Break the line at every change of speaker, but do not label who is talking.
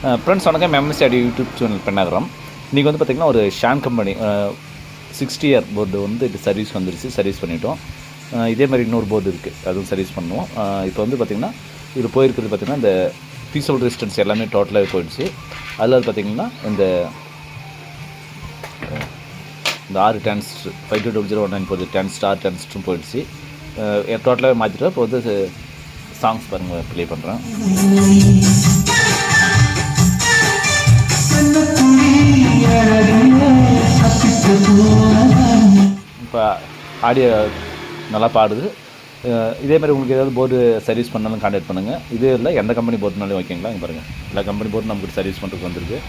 Friends வணக்கம், MSc audio YouTube channel Pennagaram. இன்றைக்கி வந்து பார்த்திங்கன்னா ஒரு ஷான் கம்பெனி 60 இயர் போர்டு வந்து இது சர்வீஸ் வந்துருச்சு, சர்வீஸ் பண்ணிட்டோம். இதே மாதிரி இன்னொரு போர்டு இருக்குது, அதுவும் சர்வீஸ் பண்ணுவோம். இப்போ வந்து பார்த்திங்கன்னா இது போயிருக்கிறது பார்த்திங்கன்னா இந்த பீசபிள் ரெசிஸ்டன்ஸ் எல்லாமே டோட்டலாகவே போயிடுச்சு. அதில் பார்த்திங்கன்னா இந்த 6 டிரான்சிஸ்டர் 520019 டிரான்சிஸ்டர் 6 டிரான்சிஸ்டரும் போயிடுச்சு. டோட்டலாகவே மாற்றிட்டு இப்போ வந்து சாங்ஸ் பாருங்கள் ப்ளே பண்ணுறேன். இப்போ ஆடியோ நல்லா பாடுது. இதேமாதிரி உங்களுக்கு ஏதாவது போர்டு சர்வீஸ் பண்ணாலும் கான்டாக்ட் பண்ணுங்கள். இதே இல்லை எந்த கம்பெனி போர்டுனாலும் ஓகேங்களா. இங்கே பாருங்கள், எல்லா கம்பெனி போர்டும் நமக்கு சர்வீஸ் பண்ணுறதுக்கு வந்துருக்கு.